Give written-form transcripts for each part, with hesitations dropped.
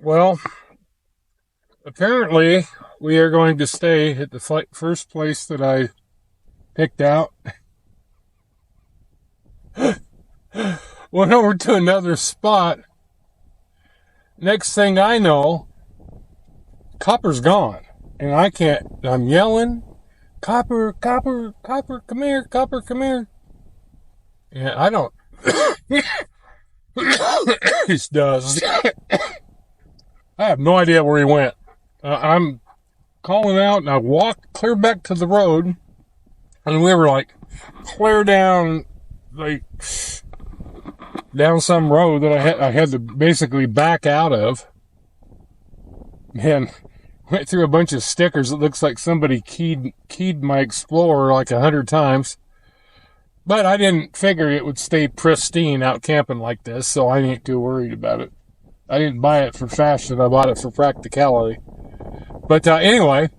Well, apparently we are going to stay at the first place that I picked out. Went over to another spot. Next thing I know, Copper's gone. And I can't, I'm yelling, Copper, Copper, Copper, come here, Copper, come here. And I don't, he does. I have no idea where he went. I'm calling out, and I walked clear back to the road, and we were like clear down, down some road that I had to basically back out of. And went through a bunch of stickers. It looks like somebody keyed my Explorer like 100 times. But I didn't figure it would stay pristine out camping like this, so I ain't too worried about it. I didn't buy it for fashion. I bought it for practicality. But anyway,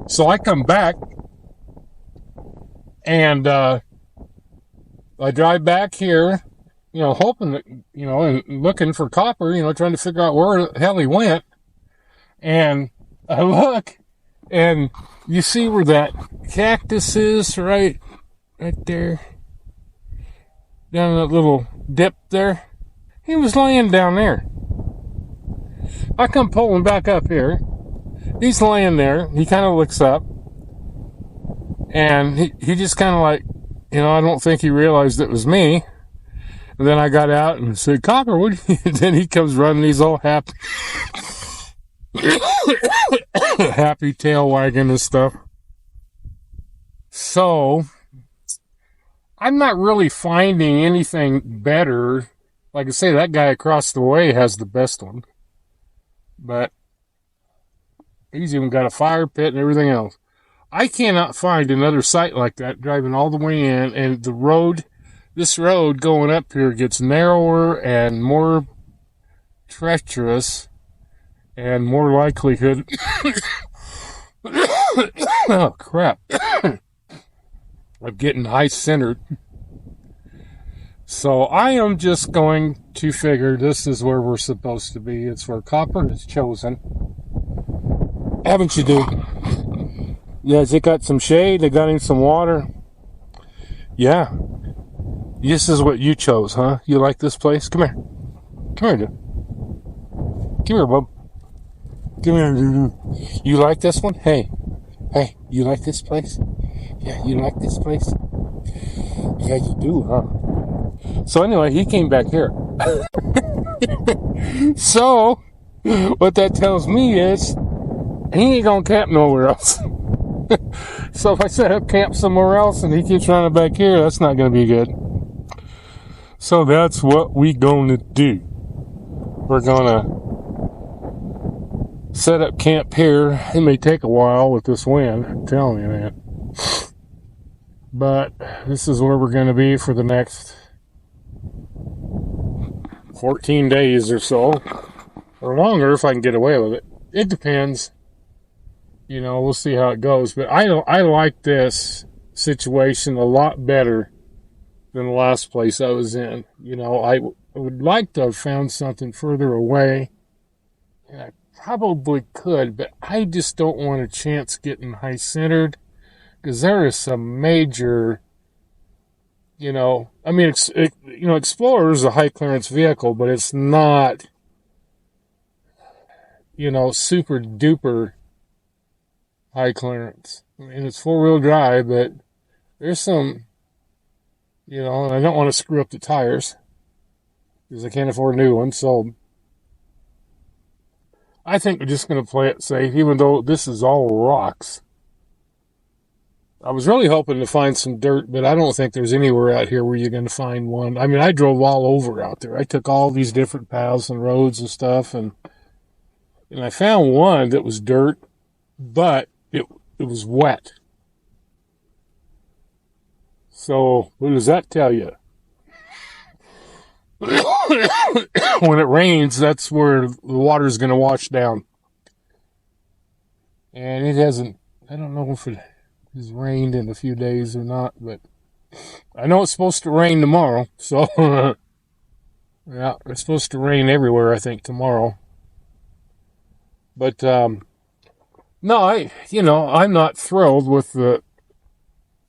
so I come back, and I drive back here, hoping that, and looking for Copper, trying to figure out where the hell he went. And I look, and you see where that cactus is, right there, down that little dip there. He was laying down there. I come pulling back up here. He's laying there. He kind of looks up. And he just kind of like, I don't think he realized it was me. And then I got out and said, Copper, what do you... Then he comes running. He's all happy. Happy tail wagging and stuff. So, I'm not really finding anything better. Like I say, that guy across the way has the best one. But he's even got a fire pit and everything else. I cannot find another site like that driving all the way in. And this road going up here gets narrower and more treacherous and more likelihood. Oh, crap. Of getting high-centered. So I am just going to figure this is where we're supposed to be. It's where Copper is chosen. Haven't you, dude? Yeah, has it got some shade? They got him some water? Yeah. This is what you chose, huh? You like this place? Come here. Come here, dude. Come here, bub. Come here, dude. You like this one? Hey, you like this place? Yeah, you like this place? Yeah, you do, huh? So anyway, he came back here. So, what that tells me is, he ain't gonna camp nowhere else. So if I set up camp somewhere else and he keeps running back here, that's not gonna be good. So that's what we gonna do. We're gonna set up camp here. It may take a while with this wind, I'm telling you, man. But this is where we're gonna be for the next 14 days or so, or longer if I can get away with it. It depends. We'll see how it goes. But I like this situation a lot better than the last place I was in. I would like to have found something further away. And I probably could, but I just don't want a chance getting high-centered, because there is some major... Explorer is a high clearance vehicle, but it's not, super duper high clearance. It's 4-wheel drive, but there's some, and I don't want to screw up the tires because I can't afford new ones. So I think we're just going to play it safe, even though this is all rocks. I was really hoping to find some dirt, but I don't think there's anywhere out here where you're going to find one. I mean, I drove all over out there. I took all these different paths and roads and stuff, and I found one that was dirt, but it was wet. So, what does that tell you? When it rains, that's where the water's going to wash down. And it hasn't, I don't know if it has rained in a few days or not, but I know it's supposed to rain tomorrow, so yeah, it's supposed to rain everywhere, I think, tomorrow. But no, I'm not thrilled with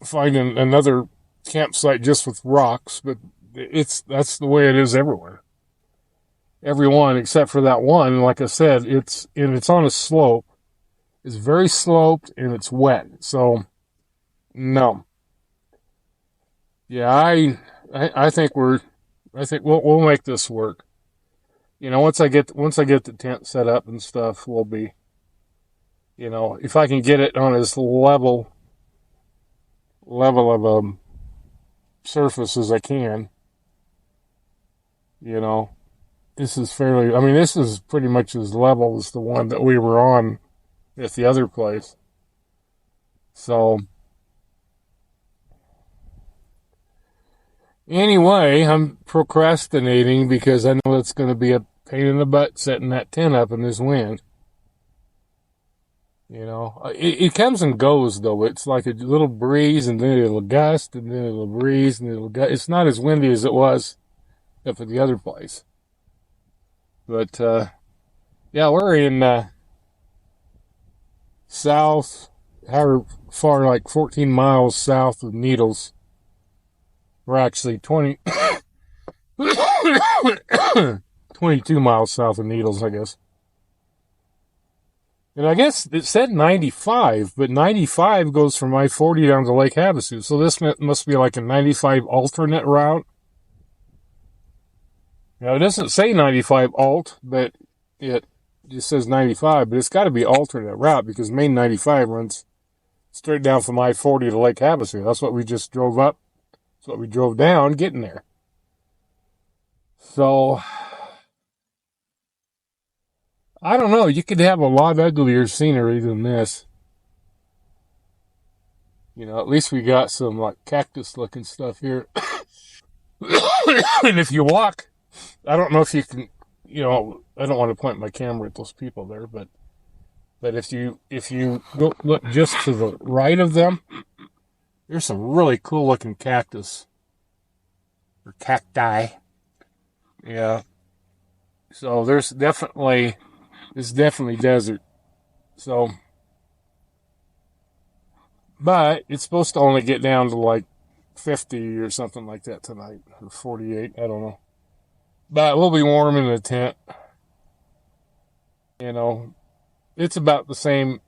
finding another campsite just with rocks, but that's the way it is everywhere. Everyone except for that one, like I said, it's on a slope. It's very sloped and it's wet. So no. Yeah, I think we'll make this work. Once I get the tent set up and stuff, we'll be, if I can get it on as level of surface as I can, this is this is pretty much as level as the one that we were on at the other place. So anyway, I'm procrastinating because I know it's going to be a pain in the butt setting that tent up in this wind. It comes and goes, though. It's like a little breeze, and then it'll gust, and then it'll breeze, and it'll gust. It's not as windy as it was up at the other place. But, yeah, we're in south, how far, like 14 miles south of Needles. We're actually 22 miles south of Needles, I guess. And I guess it said 95, but 95 goes from I-40 down to Lake Havasu. So this must be like a 95 alternate route. Now, it doesn't say 95 alt, but it just says 95. But it's got to be alternate route because main 95 runs straight down from I-40 to Lake Havasu. That's what we just drove up. That's what we drove down getting there. So I don't know. You could have a lot uglier scenery than this. At least we got some like cactus-looking stuff here. And if you walk, I don't know if you can. I don't want to point my camera at those people there, but if you go look just to the right of them, there's some really cool-looking cactus or cacti. Yeah. So it's definitely desert. So, but it's supposed to only get down to like 50 or something like that tonight, or 48, I don't know. But we'll be warm in the tent. It's about the same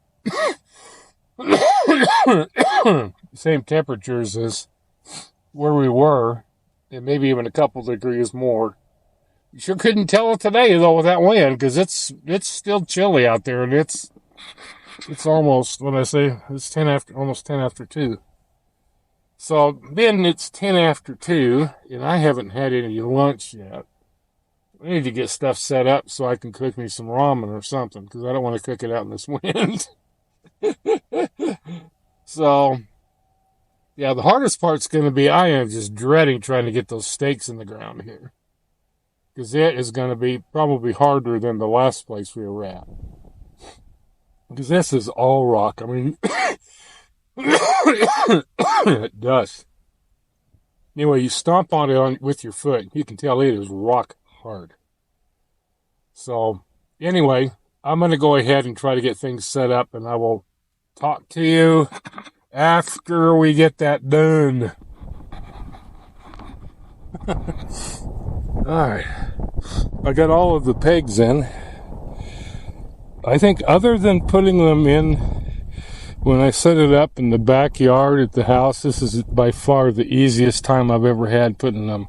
same temperatures as where we were, and maybe even a couple degrees more. You sure couldn't tell it today though with that wind, because it's still chilly out there, and it's almost, what I say, it's almost 10 after 2. So then it's 10 after 2, and I haven't had any lunch yet. I need to get stuff set up so I can cook me some ramen or something, because I don't want to cook it out in this wind. So, yeah, the hardest part's going to be, I am just dreading trying to get those stakes in the ground here. Because it is going to be probably harder than the last place we were at. Because this is all rock. I mean, dust. Anyway, you stomp on it with your foot. You can tell it is rock hard. So, anyway, I'm going to go ahead and try to get things set up, and I will talk to you after we get that done. Alright. I got all of the pegs in. I think other than putting them in when I set it up in the backyard at the house, this is by far the easiest time I've ever had putting them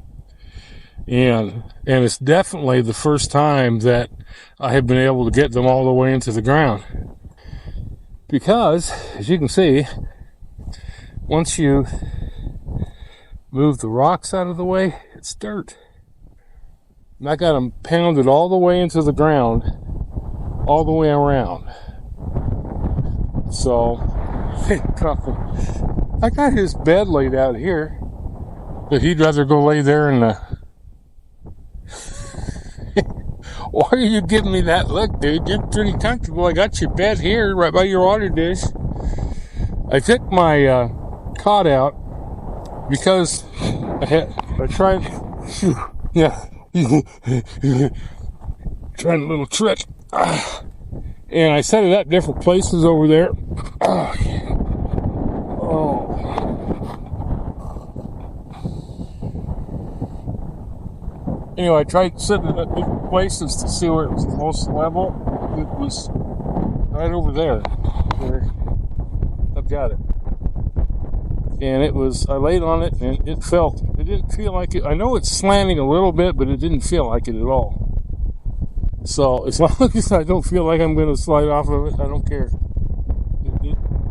in. And it's definitely the first time that I have been able to get them all the way into the ground. Because, as you can see, once you move the rocks out of the way, it's dirt. And I got them pounded all the way into the ground, all the way around. So, I got his bed laid out here, but he'd rather go lay there in the... Why are you giving me that look, dude? You're pretty comfortable. I got your bed here, right by your water dish. I took my cot out because I tried, yeah, trying a little trick. And I set it up different places over there. Oh. Anyway, I tried setting it up different places to see where it was the most level. It was right over there. I've got it. And it was, I laid on it and it didn't feel like it. I know it's slanting a little bit, but it didn't feel like it at all. So as long as I don't feel like I'm going to slide off of it, I don't care.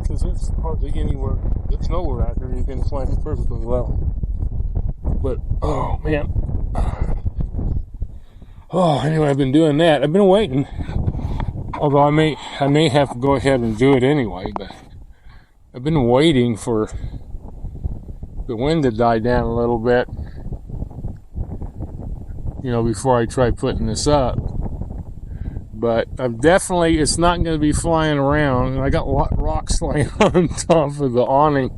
Because it's hardly anywhere. It's nowhere out there you can slant it perfectly well. But, oh man. Oh, anyway, I've been doing that. I've been waiting. Although I may have to go ahead and do it anyway, but I've been waiting for the wind to die down a little bit, before I try putting this up. But it's not going to be flying around. And I got rocks laying on top of the awning.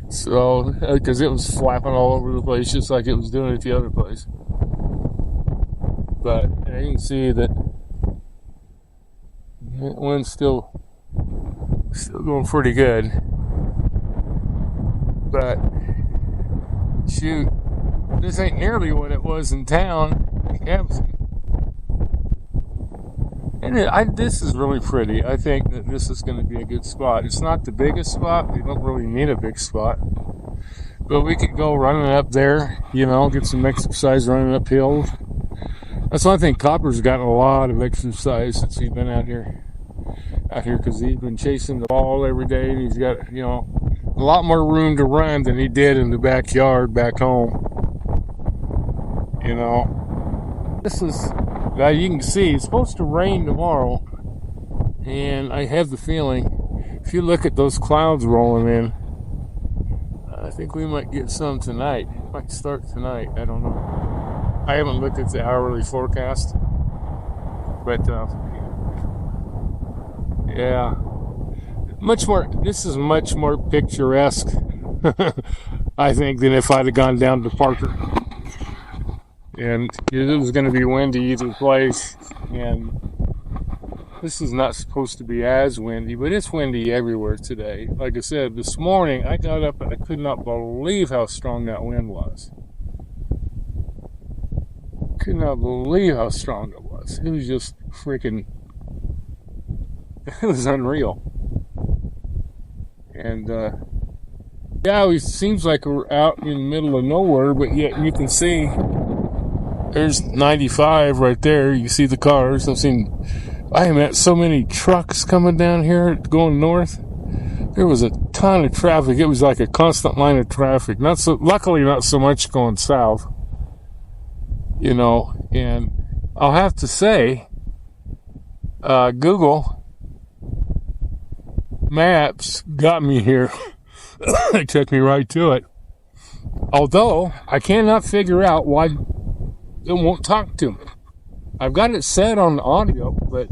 So, because it was flapping all over the place, just like it was doing at the other place. But you can see that the wind's still going pretty good. But shoot, this ain't nearly what it was in town. And this is really pretty. I think that this is going to be a good spot. It's not the biggest spot. We don't really need a big spot. But we could go running up there, get some exercise running uphill. That's one thing. Copper's gotten a lot of exercise since he's been out here because he's been chasing the ball every day. And he's got, a lot more room to run than he did in the backyard back home. This is, you can see, it's supposed to rain tomorrow. And I have the feeling, if you look at those clouds rolling in, I think we might get some tonight. It might start tonight. I don't know. I haven't looked at the hourly forecast. But, yeah. This is much more picturesque, I think, than if I'd have gone down to Parker. And it was going to be windy either place. And this is not supposed to be as windy, but it's windy everywhere today. Like I said, this morning I got up and I could not believe how strong that wind was. Could not believe how strong it was. It was just freaking, it was unreal. And, it seems like we're out in the middle of nowhere, but yet you can see there's 95 right there. You see the cars. I met so many trucks coming down here going north. There was a ton of traffic. It was like a constant line of traffic. Luckily not so much going south. And I'll have to say, Google Maps got me here. It took me right to it. Although, I cannot figure out why it won't talk to me. I've got it set on the audio, but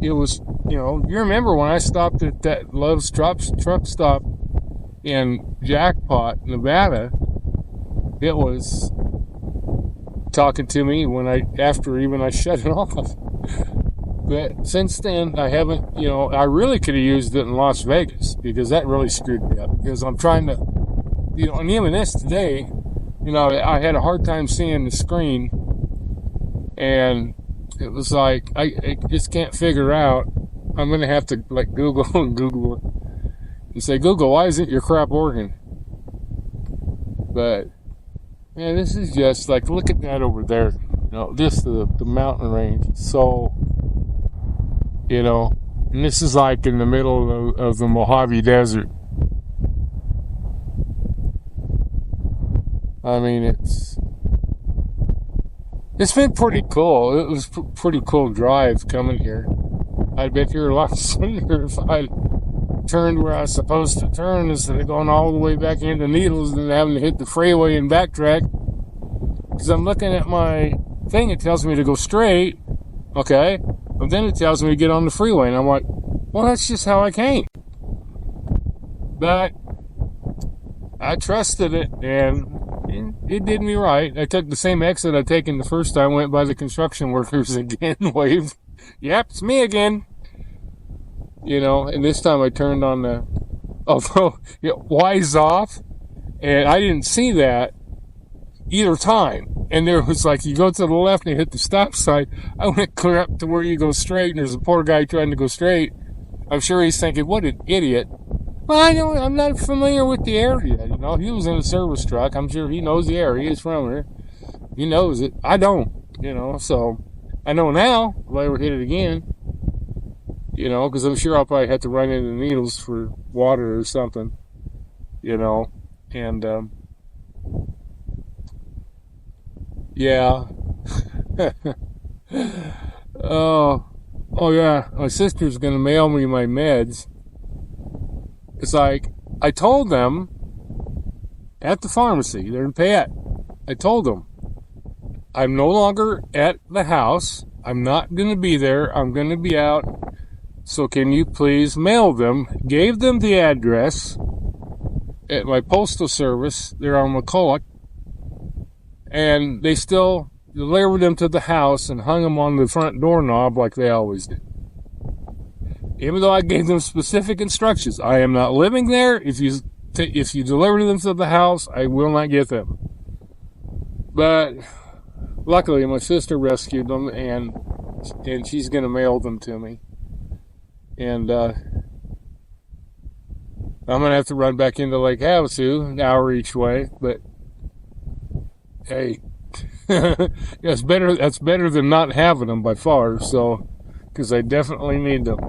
it was, you remember when I stopped at that Love's truck stop in Jackpot, Nevada, it was talking to me after I shut it off. But since then, I haven't, I really could have used it in Las Vegas because that really screwed me up because I'm trying to, and even this today, I had a hard time seeing the screen and it was like, I just can't figure out. I'm going to have to Google it and say, Google, why isn't your crap working? But, man, this is just look at that over there. Just the mountain range. So, and this is in the middle of the Mohave Desert. I mean, it's been pretty cool. It was pretty cool drive coming here. I'd been here a lot sooner if I turned where I was supposed to turn instead of going all the way back into Needles and having to hit the freeway and backtrack. Because I'm looking at my thing, it tells me to go straight, okay? But then it tells me to get on the freeway, and I'm like, well, that's just how I came. But I trusted it, and it did me right. I took the same exit I'd taken the first time, went by the construction workers again, waved, Yep, it's me again. You know, and this time I turned on the, although Y's off, and I didn't see that either time. And there was like, you go to the left and you hit the stop sign. I went clear up to where you go straight, and there's a poor guy trying to go straight. I'm sure he's thinking, what an idiot. Well, I'm not familiar with the area. You know, he was in a service truck. I'm sure he knows the area. He's from here. He knows it. I don't, you know, so I know now if I ever hit it again, you know, because I'm sure I'll probably have to run into needles for water or something, you know, and, yeah. Oh yeah, my sister's gonna mail me my meds. It's like, I told them at the pharmacy, they're in Payette, I told them, I'm no longer at the house, I'm not gonna be there, I'm gonna be out, so can you please mail them? Gave them the address at my postal service, they're on McCulloch, and they still delivered them to the house and hung them on the front doorknob like they always did. Even though I gave them specific instructions, I am not living there. If you deliver them to the house, I will not get them. But luckily, my sister rescued them, and she's going to mail them to me. And I'm going to have to run back into Lake Havasu, an hour each way. But hey, that's better than not having them by far. So, because I definitely need them.